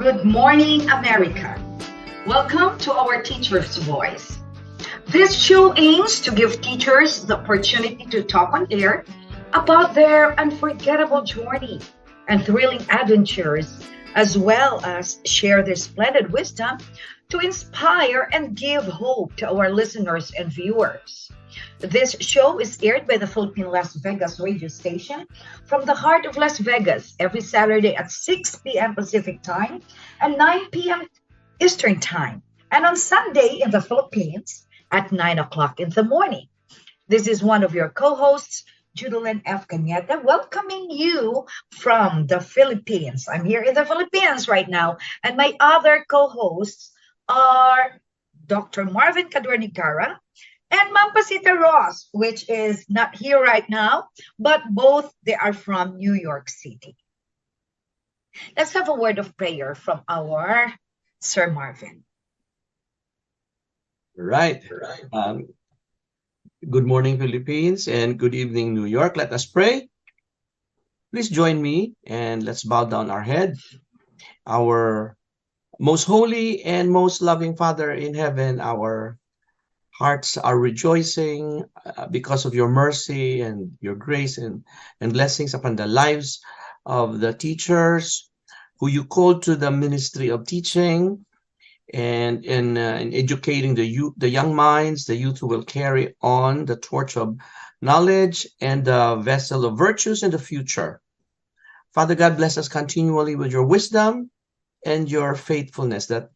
Good morning, America. Welcome to our Teacher's Voice. This show aims to give teachers the opportunity to talk on air about their unforgettable journey and thrilling adventures, as well as share their splendid wisdom to inspire and give hope to our listeners and viewers. This show is aired by the Philippine Las Vegas radio station from the heart of Las Vegas every Saturday at 6 p.m. Pacific time and 9 p.m. Eastern time, and on Sunday in the Philippines at 9 o'clock in the morning. This is one of your co-hosts, Judilyn F. Cañete, welcoming you from the Philippines. I'm here in the Philippines right now, and my other co-hosts are Dr. Marvin Cadornigara and Ma'am Pacita Ros, which is not here right now, but both they are from New York City. Let's have a word of prayer from our Sir Marvin. Right. Good morning, Philippines, and good evening, New York. Let us pray. Please join me and let's bow down our head. Our most holy and most loving Father in heaven, our hearts are rejoicing because of your mercy and your grace and blessings upon the lives of the teachers who you called to the ministry of teaching and in educating the young minds, the youth who will carry on the torch of knowledge and the vessel of virtues in the future. Father God, bless us continually with your wisdom and your faithfulness, that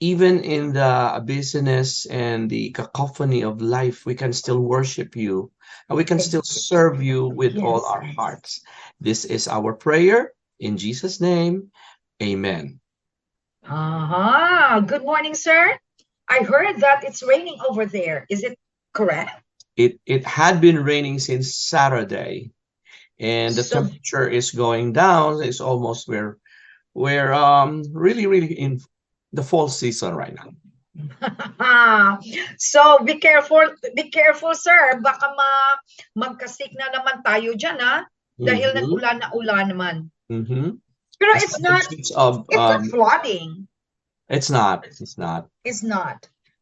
even in the busyness and the cacophony of life, we can still worship you and we can still serve you with all our hearts. This is our prayer in Jesus' name. Amen. Good morning, sir. I heard that it's raining over there. Is it correct? It had been raining since Saturday, and the temperature is going down. It's almost we're really in the fall season right now. So be careful, sir. Baka magkasik na naman tayo dyan, ha? Dahil nag-ulan na ulan naman. Pero it's not flooding. It's not.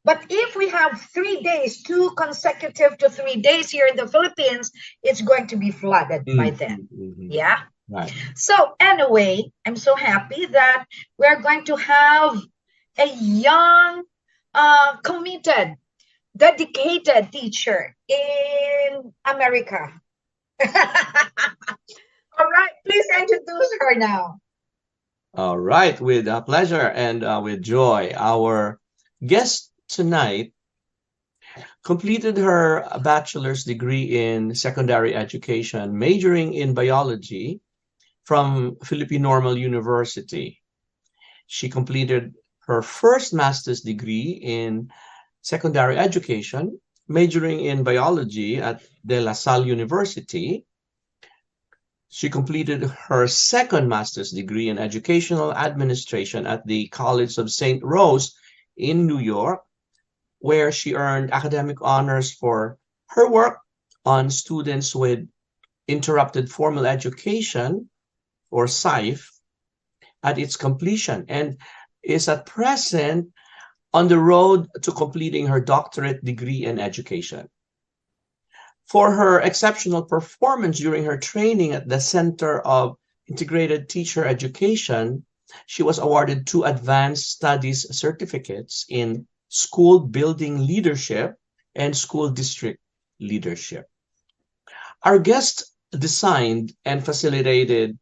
But if we have 3 days, 2 consecutive to 3 days here in the Philippines, it's going to be flooded by then. Yeah? Right. So anyway, I'm so happy that we're going to have a young, committed, dedicated teacher in America. All right, please introduce her now. All right, with pleasure and with joy. Our guest tonight completed her bachelor's degree in secondary education, majoring in biology from Philippine Normal University. She completed her first master's degree in secondary education, majoring in biology at De La Salle University. She completed her second master's degree in educational administration at the College of St. Rose in New York, where she earned academic honors for her work on students with interrupted formal education, or SIFE, at its completion, and is at present on the road to completing her doctorate degree in education. For her exceptional performance during her training at the Center of Integrated Teacher Education, she was awarded 2 advanced studies certificates in school building leadership and school district leadership. Our guest designed and facilitated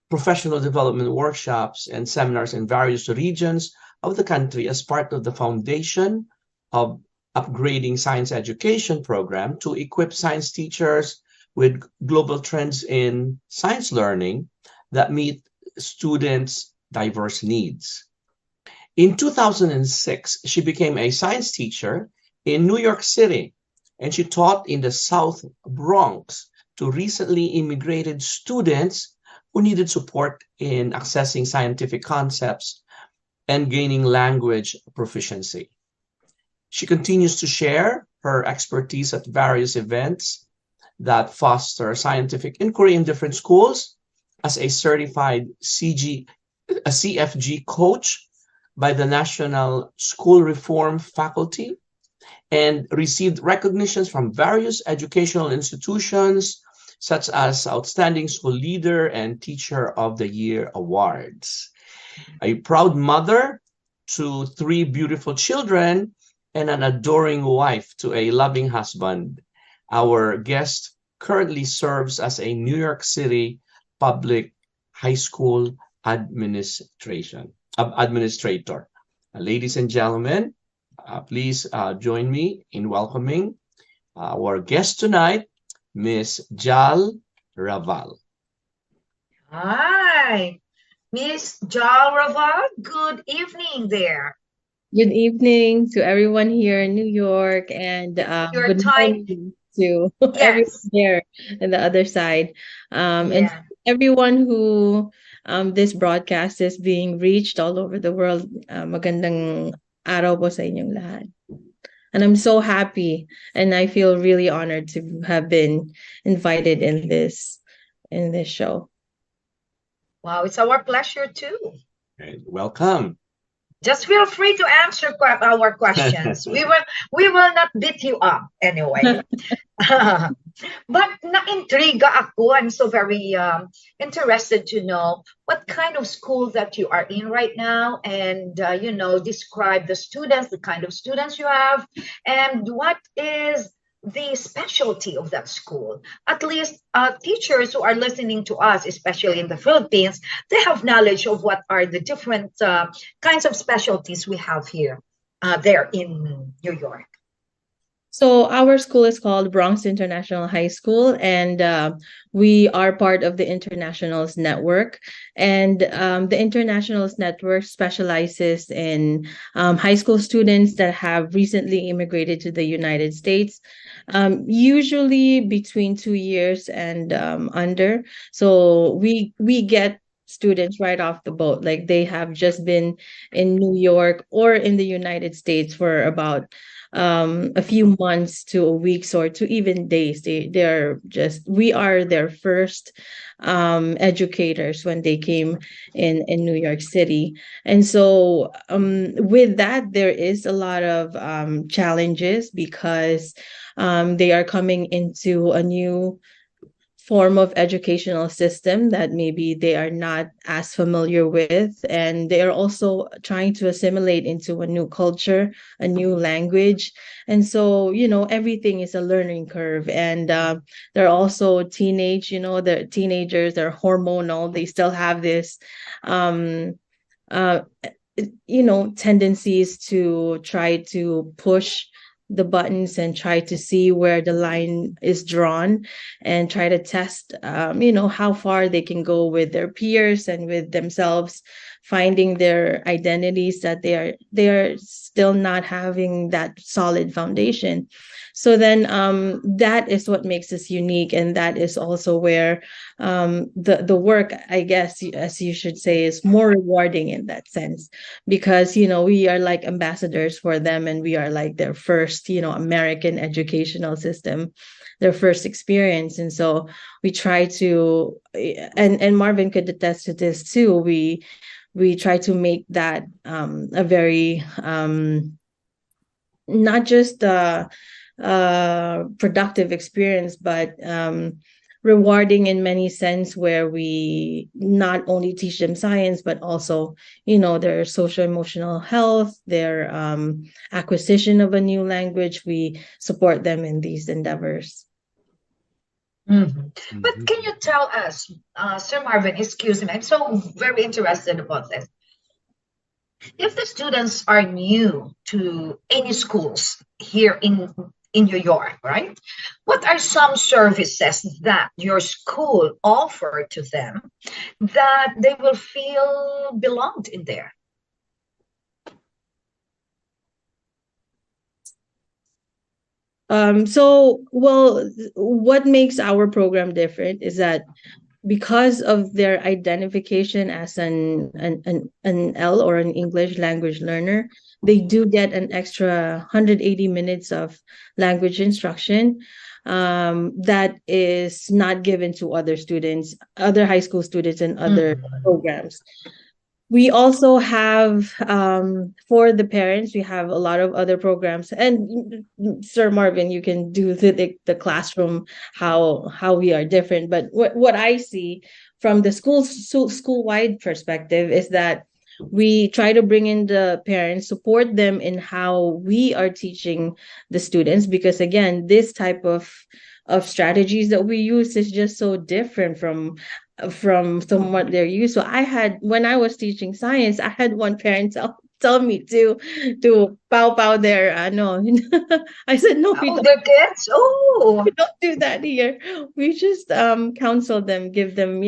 professional development workshops and seminars in various regions of the country as part of the foundation of upgrading science education program to equip science teachers with global trends in science learning that meet students' diverse needs. In 2006, she became a science teacher in New York City, and she taught in the South Bronx to recently immigrated students who needed support in accessing scientific concepts and gaining language proficiency. She continues to share her expertise at various events that foster scientific inquiry in different schools as a certified a CFG coach by the National School Reform Faculty, and received recognitions from various educational institutions, such as Outstanding School Leader and Teacher of the Year awards. A proud mother to 3 beautiful children and an adoring wife to a loving husband. Our guest currently serves as a New York City public high school administrator. Ladies and gentlemen, please join me in welcoming our guest tonight, Miss Jal Raval. Hi, Miss Jal Raval. Good evening there. Good evening to everyone here in New York, and Your good time, morning to everyone yes, here on the other side. And yeah. everyone who this broadcast is being reached all over the world. Magandang araw po sa inyong lahat. And I'm so happy, and I feel really honored to have been invited in this show. Wow, it's our pleasure too. Okay, welcome. Just feel free to answer our questions. We will not beat you up anyway. But na-intriga ako. I'm so very interested to know what kind of school that you are in right now, and describe the students, the kind of students you have, and what is the specialty of that school. At least teachers who are listening to us, especially in the Philippines, they have knowledge of what are the different kinds of specialties we have here, there in New York. So our school is called Bronx International High School, and we are part of the Internationals Network. And the Internationals Network specializes in high school students that have recently immigrated to the United States, usually between 2 years and under. So we get students right off the boat, like they have just been in New York or in the United States for about a few months to weeks or to even days. We are their first educators when they came in New York City. And so with that, there is a lot of challenges because they are coming into a new form of educational system that maybe they are not as familiar with, and they are also trying to assimilate into a new culture, a new language. And so everything is a learning curve. And they're also they're teenagers, they're hormonal, they still have this tendencies to try to push the buttons and try to see where the line is drawn, and try to test how far they can go with their peers and with themselves, finding their identities that they are still not having that solid foundation. So then that is what makes us unique, and that is also where the work, I guess, as you should say, is more rewarding in that sense, because we are like ambassadors for them, and we are like their first American educational system, their first experience. And so we try to, and Marvin could attest to this too, we try to make that a very not just productive experience, but rewarding in many sense, where we not only teach them science, but also their social emotional health, their acquisition of a new language. We support them in these endeavors. Mm-hmm. But can you tell us, Sir Marvin, excuse me, I'm so very interested about this. If the students are new to any schools here in New York, right? What are some services that your school offer to them that they will feel belonged in there? What makes our program different is that because of their identification as an L or an English language learner, they do get an extra 180 minutes of language instruction that is not given to other students, other high school students, and other programs. We also have for the parents, we have a lot of other programs. And Sir Marvin, you can do the classroom, how we are different. But what I see from the school wide perspective is that we try to bring in the parents, support them in how we are teaching the students, because again, this type of strategies that we use is just so different from what they're used. So I had, when I was teaching science, I had one parent tell me to pow pow their no. I said no, we Oh, the kids. Oh, don't do that here. We just counsel them, give them,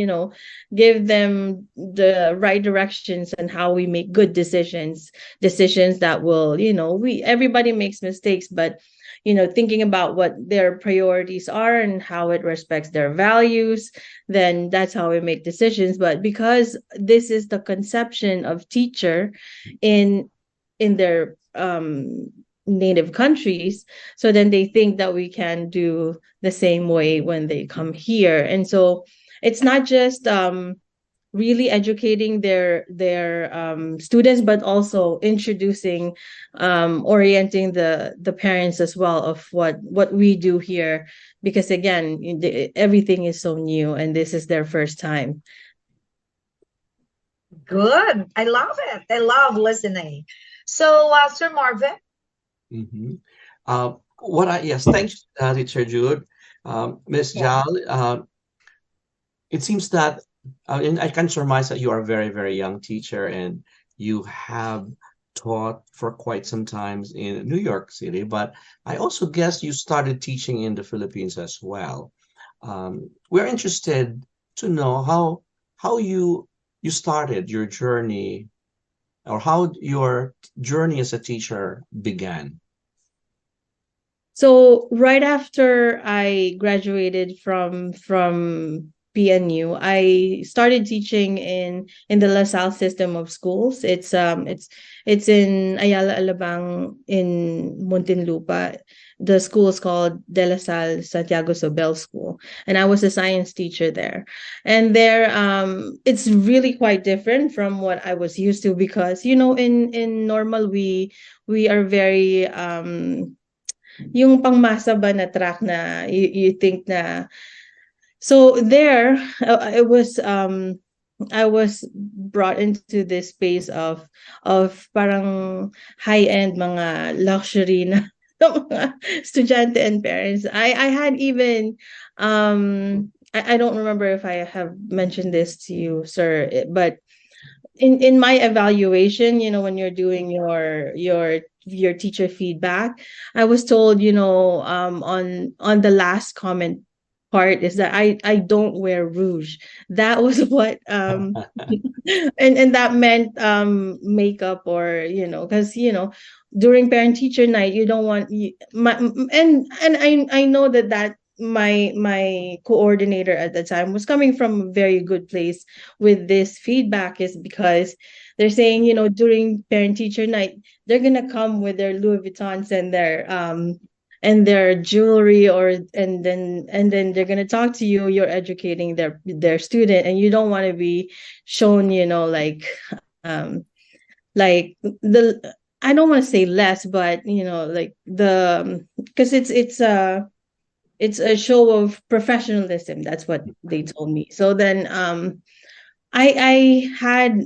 give them the right directions and how we make good decisions that will, we everybody makes mistakes, but thinking about what their priorities are and how it respects their values, then that's how we make decisions. But because this is the conception of teacher in their native countries, so then they think that we can do the same way when they come here. And so it's not just really educating their students, but also introducing, orienting the parents as well of what we do here, because again, everything is so new and this is their first time. good. I love it. I love listening. So, Sir Marvin. Mm-hmm. Yes, thanks, Teacher Jude. Miss Yeah. Jal, it seems that, and I can surmise that you are a very, very young teacher and you have taught for quite some times in New York City, but I also guess you started teaching in the Philippines as well. We're interested to know how you started your journey, or how your journey as a teacher began. So right after I graduated from PNU, I started teaching in the LaSalle system of schools. It's in Ayala Alabang in Muntinlupa. The school is called De La Salle Santiago Sobel School, and I was a science teacher there. And there, it's really quite different from what I was used to, because in normal, we are very yung pangmasa ba na track na you think na. So there, I was brought into this space of parang high-end mga luxury na mga estudyante and parents. I had even I don't remember if I have mentioned this to you, sir, but in my evaluation, when you're doing your teacher feedback, I was told, on the last comment part, is that I don't wear rouge. That was what and that meant makeup, or because during parent teacher night, you don't want and I know that my coordinator at the time was coming from a very good place with this feedback, is because they're saying, during parent teacher night, they're gonna come with their Louis Vuittons and their jewelry, and then they're gonna talk to you. You're educating their student, and you don't want to be shown, like the I don't want to say less, but like the because it's a show of professionalism. That's what they told me. So then I had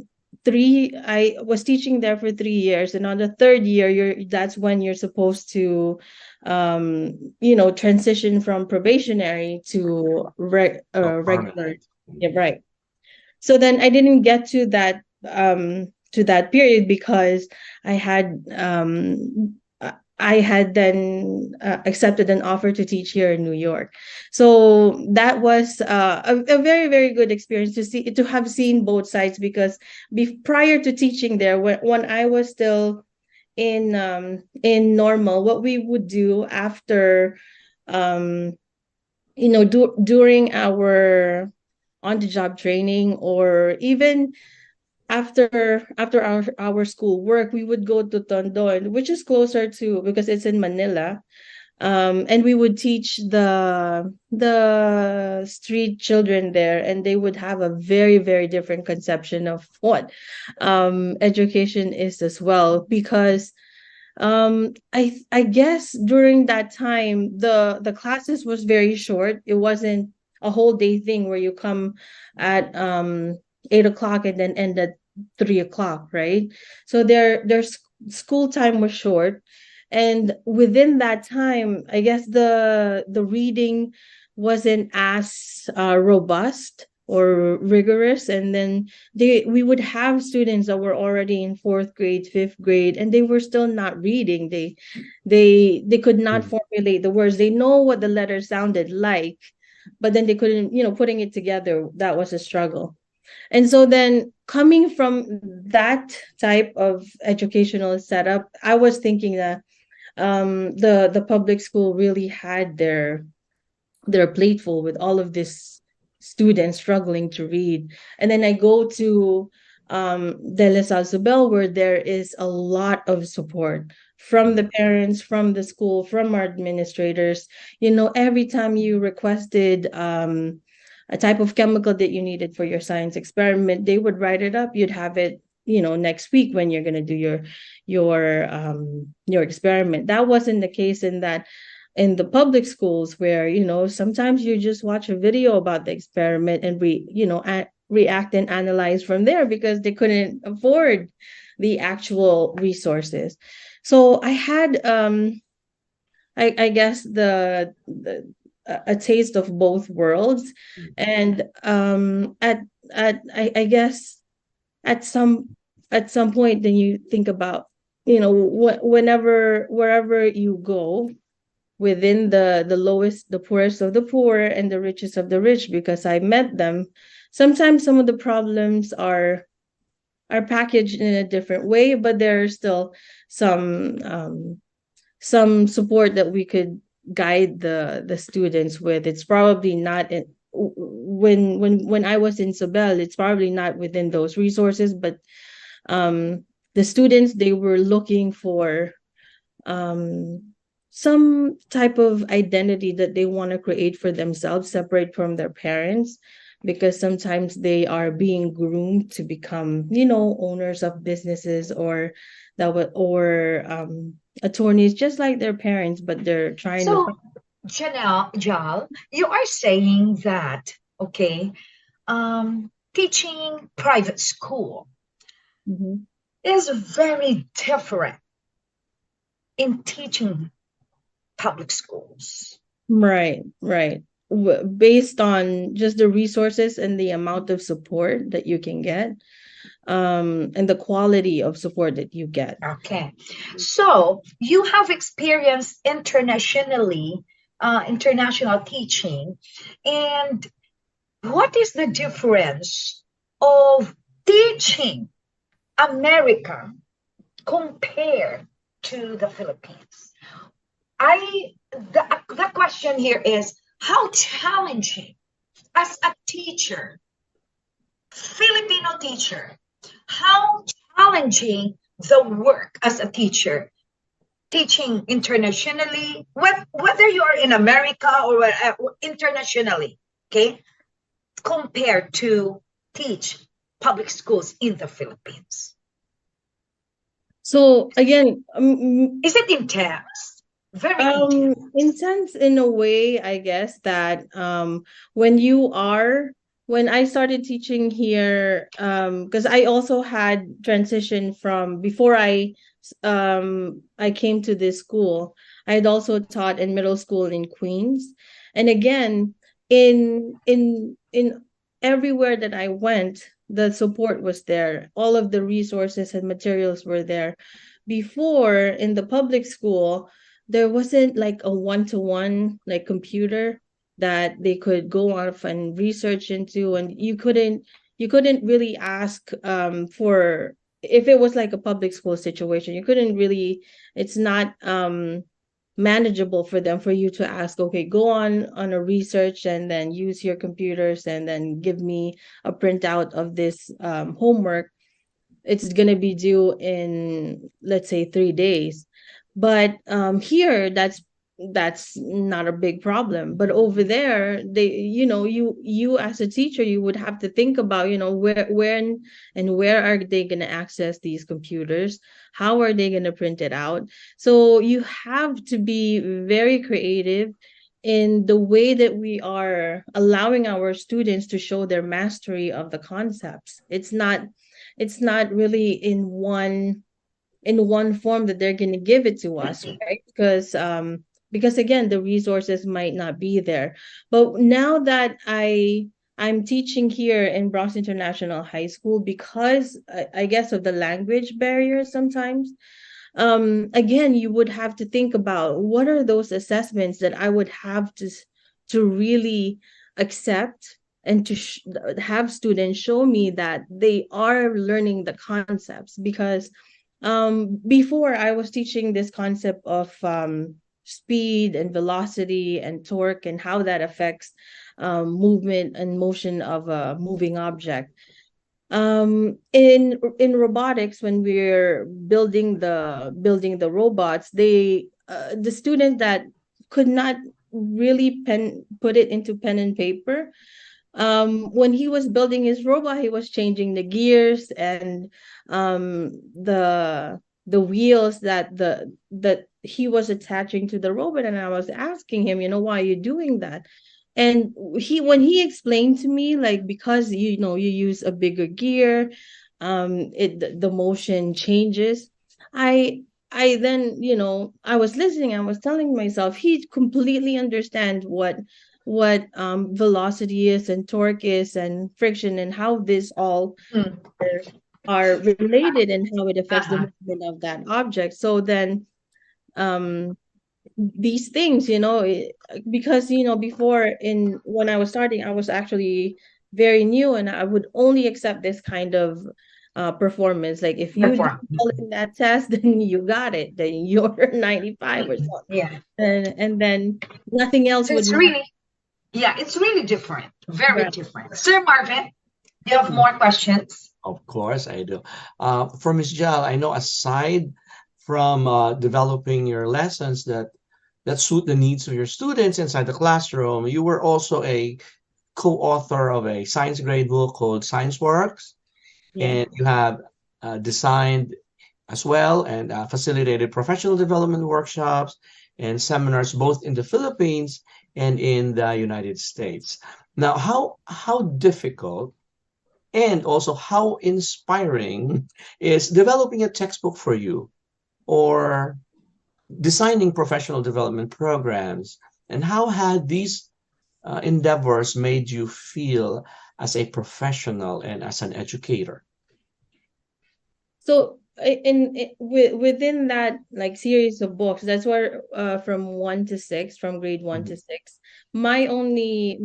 I was teaching there for 3 years, and on the third year, that's when you're supposed to transition from probationary to Oh, regular. permanent. Yeah, right. So then I didn't get to that period, because I had then accepted an offer to teach here in New York. So that was a very, very good experience to have seen both sides, because prior to teaching there, when I was still in normal, what we would do after during our on the job training, or even after our school work, we would go to Tondon, which is closer to, because it's in Manila. And we would teach the street children there, and they would have a very, very different conception of what education is as well, because I guess during that time the classes was very short. It wasn't a whole day thing where you come at 8 o'clock and then end at 3 o'clock, right? So their school time was short, and within that time, I guess the reading wasn't as robust or rigorous. And then we would have students that were already in fourth grade, fifth grade, and they were still not reading. They could not formulate the words. They know what the letters sounded like, but then they couldn't, putting it together, that was a struggle. And so then, coming from that type of educational setup, I was thinking that the public school really had their plate full with all of these students struggling to read. And then I go to De La Salle Isabel, where there is a lot of support from the parents, from the school, from our administrators. Every time you requested a type of chemical that you needed for your science experiment, they would write it up. You'd have it, next week when you're going to do your experiment. That wasn't the case in the public schools, where sometimes you just watch a video about the experiment and react and analyze from there, because they couldn't afford the actual resources. So I had I guess a taste of both worlds. And I guess at some point, then you think about, wherever you go within the poorest of the poor and the richest of the rich, because I met them. Sometimes some of the problems are packaged in a different way, but there are still some support that we could guide the students with. It's probably not when I was in Sobel, it's probably not within those resources, but the students, they were looking for some type of identity that they want to create for themselves, separate from their parents, because sometimes they are being groomed to become, owners of businesses, or attorneys, just like their parents, but they're trying to. So, Jal, you are saying that, okay, teaching private school Mhm. is very different in teaching public schools. Right. Based on just the resources and the amount of support that you can get, and the quality of support that you get. Okay. So you have experienced international teaching. And what is the difference of teaching America compared to the Philippines? The question here is, how challenging as a teacher, Filipino teacher, how challenging the work as a teacher, teaching internationally, whether you are in America or internationally, okay, compared to teach public schools in the Philippines. So again, is it intense? Very intense. Intense in a way, I guess, that when I started teaching here, because I also had transitioned from before I came to this school. I had also taught in middle school in Queens, and again, in everywhere that I went, the support was there. All of the resources and materials were there. Before, in the public school, there wasn't like a one-to-one like computer that they could go off and research into, and you couldn't really ask for, if it was like a public school situation, you couldn't really, it's not manageable for them for you to ask, okay, go on a research and then use your computers and then give me a printout of this homework. It's going to be due in, let's say, 3 days. But here, that's that's not a big problem. But over there, they, you as a teacher, you would have to think about, when and where are they going to access these computers? How are they going to print it out? So you have to be very creative in the way that we are allowing our students to show their mastery of the concepts. It's not really in one form that they're going to give it to us, right? Because again, the resources might not be there. But now that I'm teaching here in Bronx International High School, because I guess of the language barrier sometimes, again, you would have to think about what are those assessments that I would have to really accept, and to have students show me that they are learning the concepts. Because before, I was teaching this concept of speed and velocity and torque, and how that affects movement and motion of a moving object. In robotics, when we're building the robots, the student that could not really put it into pen and paper, when he was building his robot, he was changing the gears and the wheels that he was attaching to the robot. And I was asking him, why are you doing that? And when he explained to me, like, because you use a bigger gear, the motion changes. I then, I was listening, I was telling myself, he completely understand what velocity is, and torque is, and friction, and how this all are related, and how it affects the movement of that object. So then these things, because before, when I was starting, I was actually very new, and I would only accept this kind of performance. Like, if you do well in that test, then you got it, then you're 95 or something. Yeah. And then nothing else So would it's matter. really, yeah, it's really different. Very Right. different. Sir Marvin, do you have more questions? Of course, I do. For Ms. Jal, I know aside from developing your lessons that suit the needs of your students inside the classroom, you were also a co-author of a science grade book called Science Works, Yeah. and you have designed as well and facilitated professional development workshops and seminars both in the Philippines and in the United States. Now, how difficult and also how inspiring is developing a textbook for you, or designing professional development programs, and how had these endeavors made you feel as a professional and as an educator? So within that, like, series of books, that's where from 1 to 6, from grade 1 to 6, my only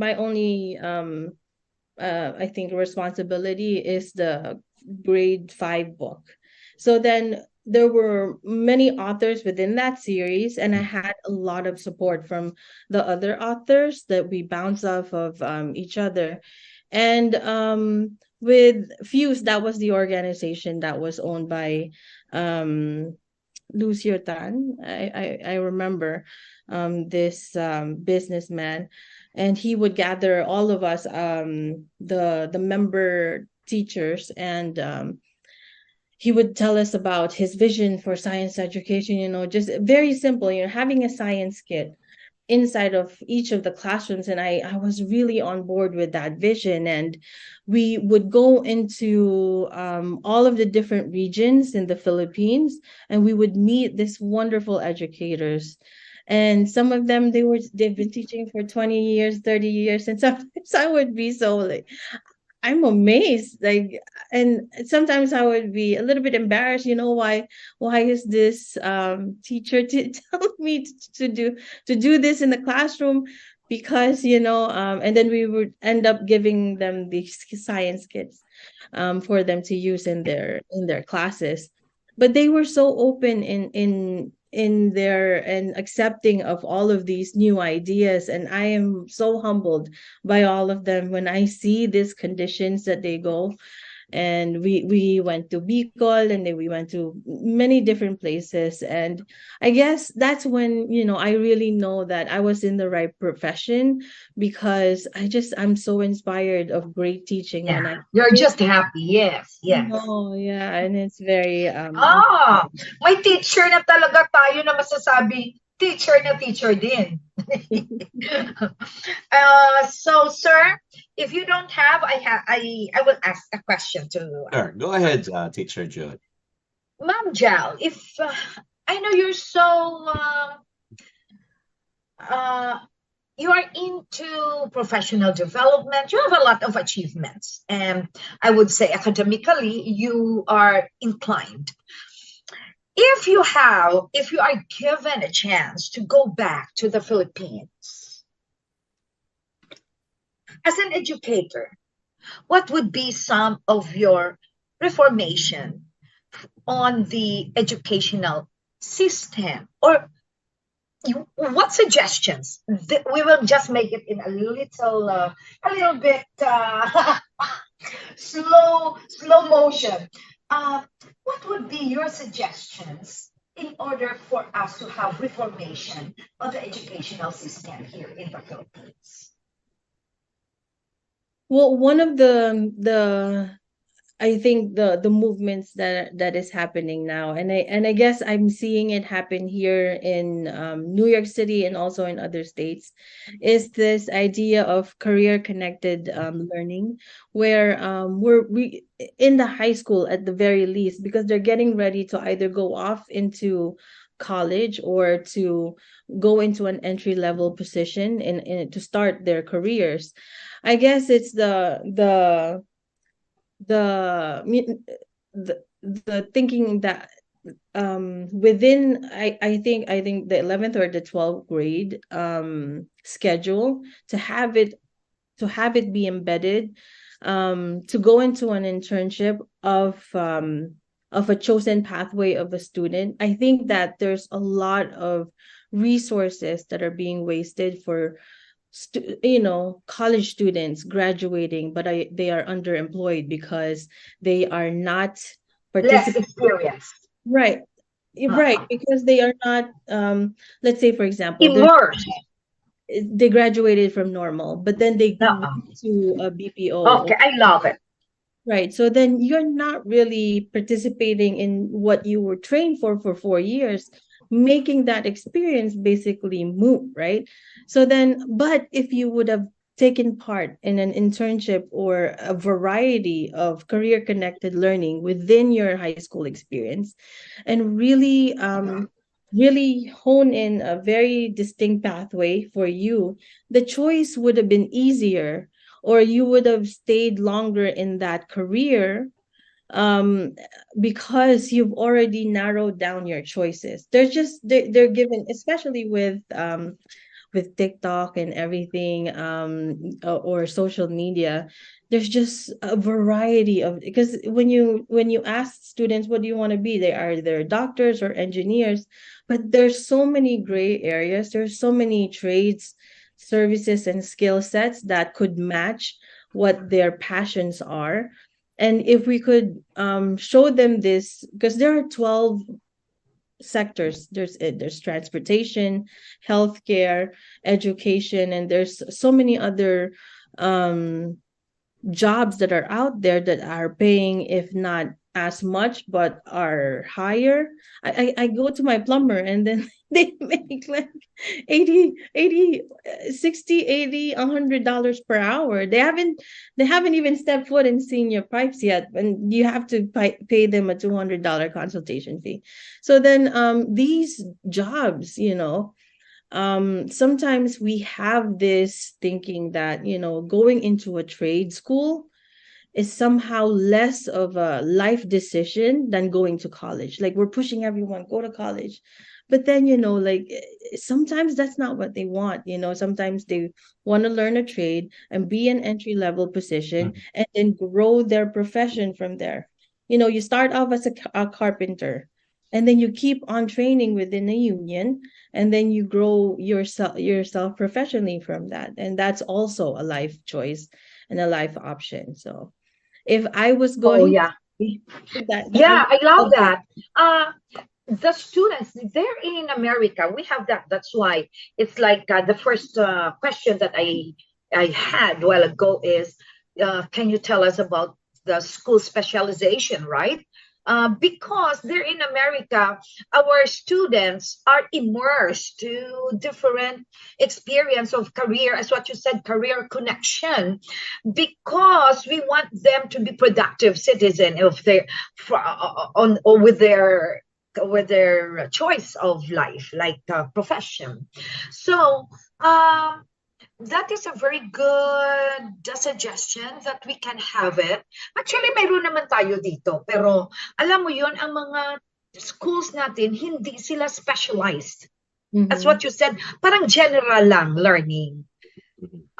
I think responsibility is the grade 5 book. So then there were many authors within that series, and I had a lot of support from the other authors that we bounce off of each other. And with Fuse, that was the organization that was owned by Lucio Tan. I remember this businessman, and he would gather all of us, the member teachers, and he would tell us about his vision for science education, just very simple, having a science kit inside of each of the classrooms. And I was really on board with that vision. And we would go into all of the different regions in the Philippines, and we would meet these wonderful educators. And some of them, they've been teaching for 20 years, 30 years. And sometimes I would be so like, I'm amazed. Like, and sometimes I would be a little bit embarrassed, why is this teacher tell me to do this in the classroom? Because, and then we would end up giving them these science kits for them to use in their classes. But they were so open in their and accepting of all of these new ideas, and I am so humbled by all of them when I see these conditions that they go. and we went to Bicol, and then we went to many different places. And I guess that's when, I really know that I was in the right profession, because I'm so inspired of great teaching when I You're just happy. Yes, yes. yeah, and it's very May teacher na talaga tayo na masasabi, teacher na teacher din. So, sir, if you don't have, I will ask a question to. Sure, go ahead, Teacher Jude. Ma'am Jal, if I know you're so you are into professional development, you have a lot of achievements, and I would say academically you are inclined. If you are given a chance to go back to the Philippines as an educator, what would be some of your reformation on the educational system, or what suggestions? We will just make it in a little bit slow motion. What would be your suggestions in order for us to have reformation of the educational system here in the Philippines? Well, one of the I think the movements that is happening now, and I guess I'm seeing it happen here in New York City and also in other states, is this idea of career connected learning, where we in the high school at the very least, because they're getting ready to either go off into college or to go into an entry level position to start their careers. I guess it's the the thinking that within I think the 11th or the 12th grade schedule, to have it be embedded, to go into an internship of a chosen pathway of a student. I think that there's a lot of resources that are being wasted for college students graduating, but they are underemployed because they are not Less participating. experience. Right. Right, because they are not, let's say, for example, Immersed. they graduated from normal, but then they go to a BPO. Okay, I love it. Right. So then you're not really participating in what you were trained for 4 years, making that experience basically moot, right? So then, but if you would have taken part in an internship or a variety of career connected learning within your high school experience, and really hone in a very distinct pathway for you, the choice would have been easier, or you would have stayed longer in that career, because you've already narrowed down your choices. They're given, especially with TikTok and everything, or social media. There's just a variety of, because when you ask students what do you want to be, they are either doctors or engineers, but there's so many gray areas. There's so many trades, services, and skill sets that could match what their passions are. And if we could show them this, because there are 12 sectors. There's transportation, healthcare, education, and there's so many other jobs that are out there that are paying, if not as much, but are higher. I go to my plumber, and then they make like 80 60 80 $100 per hour. They haven't even stepped foot and seen your pipes yet, and you have to pay them a $200 consultation fee. So then these jobs, sometimes we have this thinking that going into a trade school is somehow less of a life decision than going to college. Like, we're pushing everyone go to college, but then like, sometimes that's not what they want. Sometimes they want to learn a trade and be an entry level position, and then grow their profession from there. You start off as a carpenter, and then you keep on training within a union, and then you grow yourself professionally from that. And that's also a life choice and a life option. So If I was Oh going yeah. that I Yeah, I love okay. that. The students they're in America. We have that. That's why it's like the first question that I had a while ago is, can you tell us about the school specialization, right? Because they're in America, our students are immersed to different experience of career, as what you said, career connection, because we want them to be productive citizen of their on or with their choice of life, like profession. So that is a very good suggestion that we can have it. Actually, mayroon naman tayo dito. Pero alam mo yun, ang mga schools natin, hindi sila specialized. That's Mhm. what you said. Parang general lang learning. Mhm.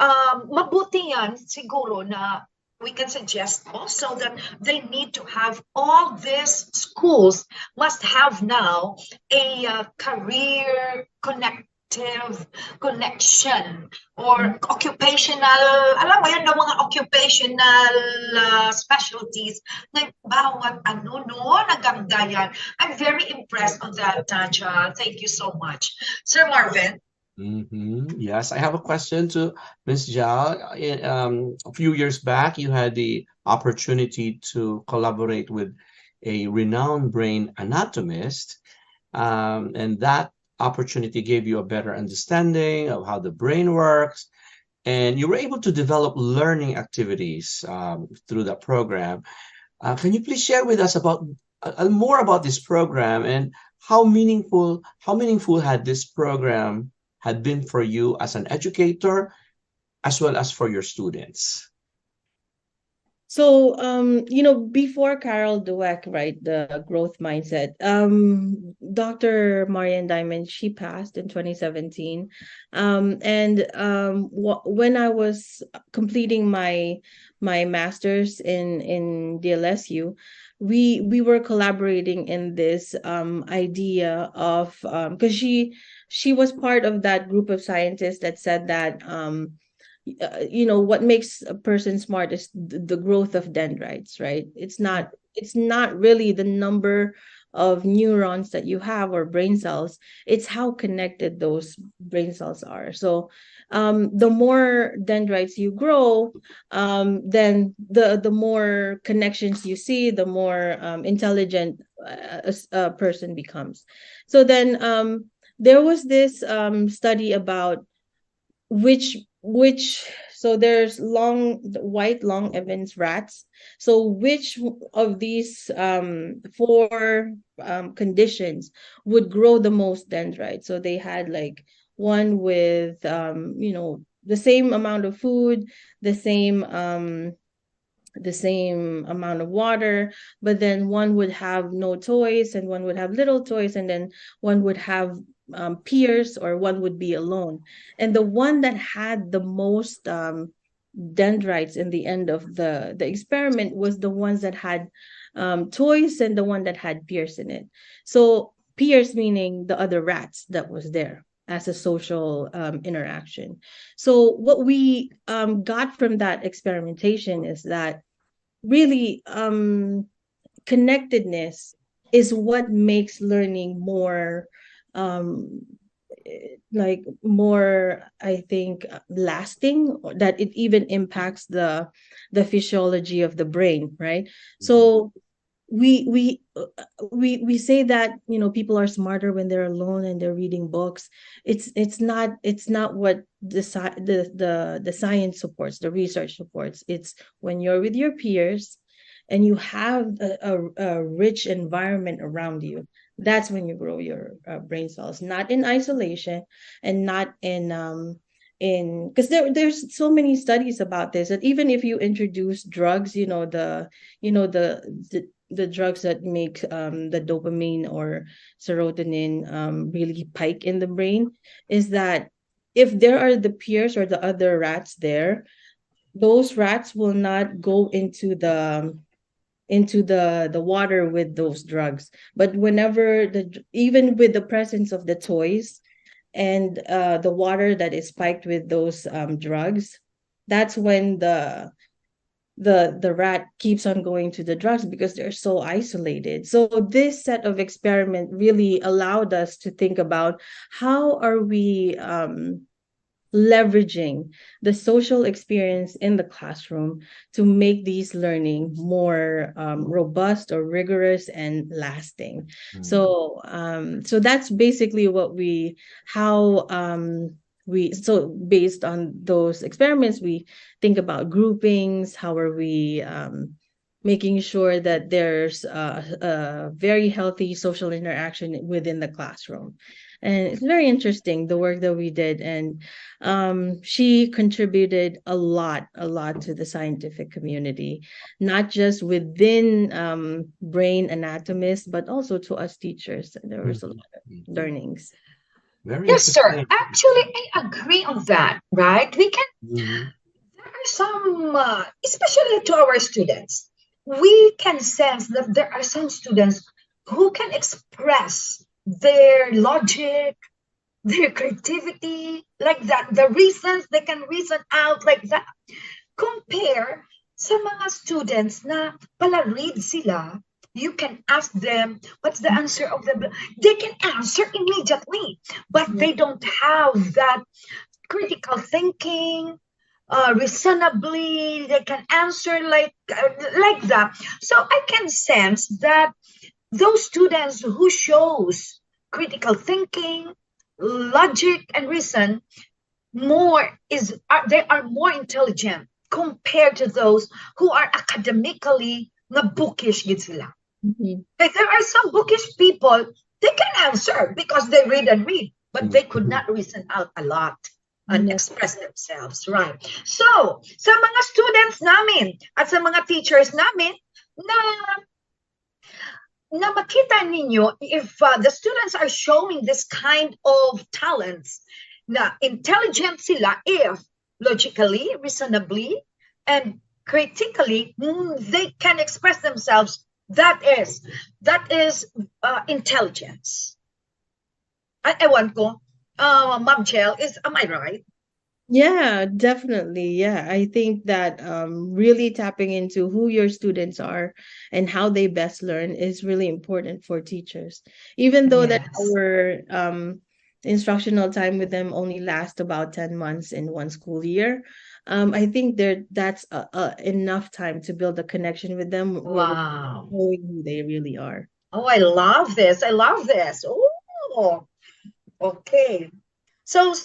Mabuti yan siguro na we can suggest also that they need to have all these schools must have now a career connective connection or occupational, alam mo yan, ng mga occupational specialties na bawat ano, no, naganda yan. I'm very impressed on that, Jal. Thank you so much. Sir Marvin? Yes, I have a question to Ms. Jal. A few years back, you had the opportunity to collaborate with a renowned brain anatomist, and that opportunity gave you a better understanding of how the brain works, and you were able to develop learning activities through that program. Can you please share with us about more about this program and how meaningful had this program had been for you as an educator as well as for your students? So, before Carol Dweck, right, the growth mindset, Dr. Marian Diamond, she passed in 2017. And when I was completing my master's in DLSU, we were collaborating in this idea of because she was part of that group of scientists that said that what makes a person smart is the growth of dendrites, right? It's not really the number of neurons that you have or brain cells. It's how connected those brain cells are. So the more dendrites you grow, then the more connections you see, the more intelligent a person becomes. So then there was this study about which so there's white long Evans rats. So which of these four conditions would grow the most dendrites? So they had like one with the same amount of food, the same amount of water, but then one would have no toys and one would have little toys, and then one would have peers, or one would be alone. And the one that had the most dendrites in the end of the experiment was the ones that had toys and the one that had peers in it. So peers meaning the other rats that was there as a social interaction. So what we got from that experimentation is that really connectedness is what makes learning more um more, I think, lasting, that it even impacts the physiology of the brain, right? So we we we say that people are smarter when they're alone and they're reading books. It's not what the science supports, the research supports. It's when you're with your peers and you have a rich environment around you, that's when you grow your brain cells, not in isolation, and not in because there's so many studies about this, that even if you introduce drugs, the drugs that make the dopamine or serotonin really pike in the brain, is that if there are the peers or the other rats there, those rats will not go into the water with those drugs. But whenever even with the presence of the toys and the water that is spiked with those drugs, that's when the rat keeps on going to the drugs because they're so isolated. So this set of experiment really allowed us to think about how are we leveraging the social experience in the classroom to make these learning more robust or rigorous and lasting. So that's basically what we how we so based on those experiments we think about groupings. How are we making sure that there's a very healthy social interaction within the classroom. And it's very interesting the work that we did. And she contributed a lot to the scientific community, not just within brain anatomists, but also to us teachers. There was a lot of learnings. Very Yes, sir. interesting. Actually, I agree on that, right? We can, Mhm. there are some, especially to our students, we can sense that there are some students who can express their logic, their creativity, like that. The reasons they can reason out like that. Compare sa mga students na pala read sila, you can ask them what's the answer of the, they can answer immediately, but they don't have that critical thinking, reasonably they can answer like that. So I can sense that those students who shows critical thinking, logic and reason they are more intelligent compared to those who are academically na bookish gid sila. Like there are some bookish people, they can answer because they read and read, but they could not reason out a lot and express themselves, right? So, sa mga students namin at sa mga teachers namin na makita ninyo if the students are showing this kind of talents, na intelligent sila if logically, reasonably, and critically they can express themselves. That is intelligence. Ewan ko, Ma'am Jel, am I right? Yeah, definitely. Yeah, I think that really tapping into who your students are and how they best learn is really important for teachers. Even though that Yes. our instructional time with them only lasts about 10 months in one school year, I think that's enough time to build a connection with them, Wow. knowing who they really are. Oh, I love this. I love this. Oh, okay. So,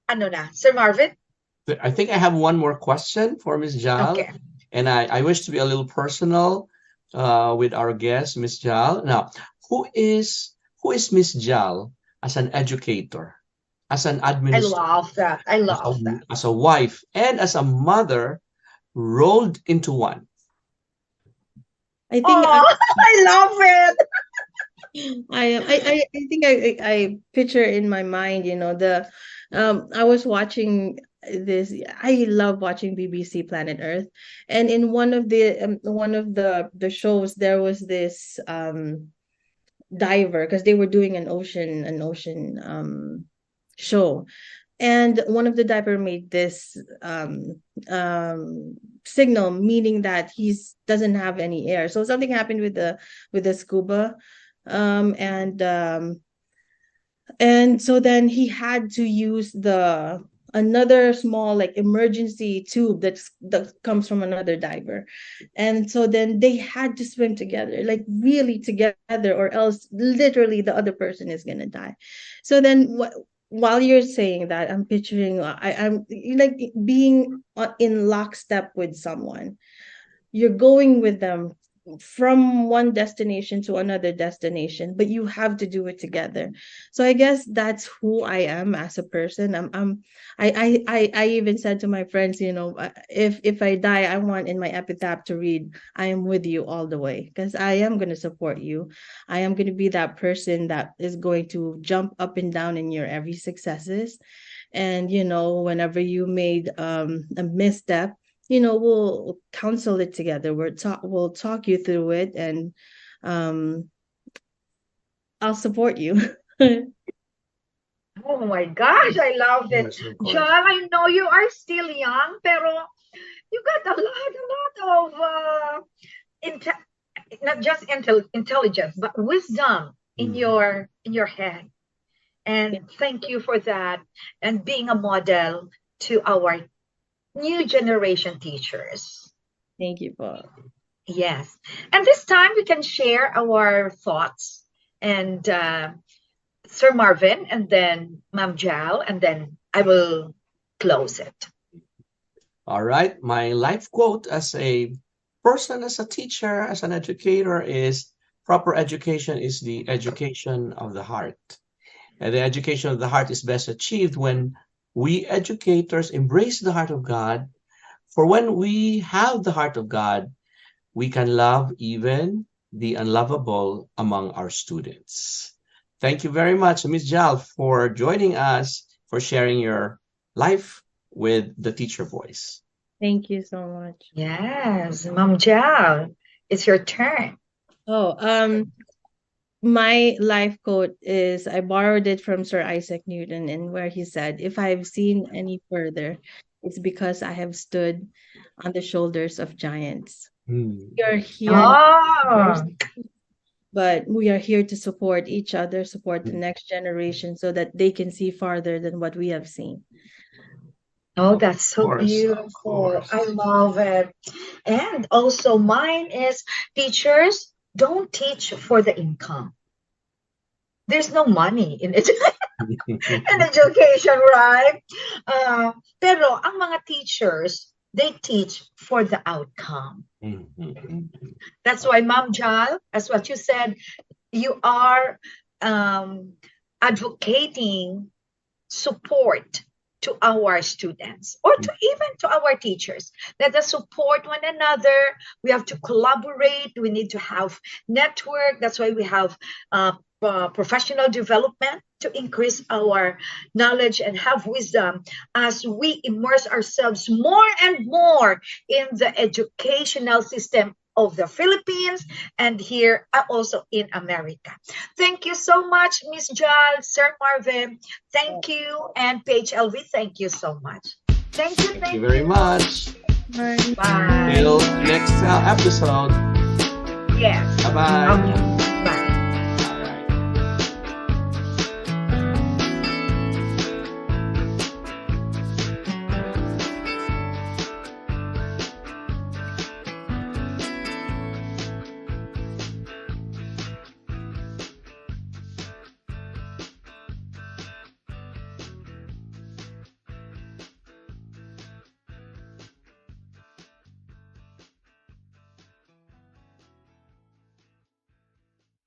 ano na, Sir Marvin? I think I have one more question for Miss Jal, Okay. and I wish to be a little personal with our guest, Miss Jal. Now, who is Miss Jal as an educator, as an I administrator, love that. I love that. as a wife, and as a mother rolled into one? I think Oh, I love it. I think I picture in my mind, I was watching this. I love watching BBC Planet Earth, and in one of the shows there was this diver because they were doing an ocean show, and one of the diver made this signal meaning that he's doesn't have any air. So something happened with the scuba, and so then he had to use the another small like emergency tube that comes from another diver. And so then they had to swim together, like really together, or else literally the other person is gonna die. So then while you're saying that, I'm picturing I'm like being in lockstep with someone. You're going with them from one destination to another destination, but you have to do it together. So I guess that's who I am as a person. I even said to my friends, if I die, I want in my epitaph to read, "I am with you all the way," because I am going to support you. I am going to be that person that is going to jump up and down in your every successes. And whenever you made a misstep, we'll counsel it together. We'll talk you through it, and I'll support you. Oh my gosh, I love it. Yes, of course. Jal, I know you are still young, pero you got a not just intelligence, but wisdom in your head. And thank you for that, and being a model to our new generation teachers. Thank you, Paul. Yes. And this time we can share our thoughts, and Sir Marvin, and then Ma'am Jal, and then I will close it. All right. My life quote as a person, as a teacher, as an educator is proper education is the education of the heart. And the education of the heart is best achieved when we educators embrace the heart of God. For when we have the heart of God, we can love even the unlovable among our students. Thank you very much, Ms. Jal, for joining us, for sharing your life with the teacher voice. Thank you so much. Yes, Ma'am Jal, it's your turn. My life quote is, I borrowed it from Sir Isaac Newton, and where he said, if I've seen any further, it's because I have stood on the shoulders of giants. We are here, but we are here to support each other, support the next generation, so that they can see farther than what we have seen. Oh, that's so beautiful. I love it. And also mine is, teachers, don't teach for the income. There's no money in it. In education, right? Pero ang mga teachers, they teach for the outcome. That's why, Ma'am Jal, as what you said, you are advocating support to our students, or to even to our teachers. Let us support one another. We have to collaborate. We need to have network. That's why we have professional development, to increase our knowledge and have wisdom as we immerse ourselves more and more in the educational system of the Philippines and here also in America. Thank you so much, Miss Jal, Sir Marvin. Thank you, and Paige LV, thank you so much. Thank you. Thank you very much. Bye. Bye. Till next episode. Yes. Bye-bye.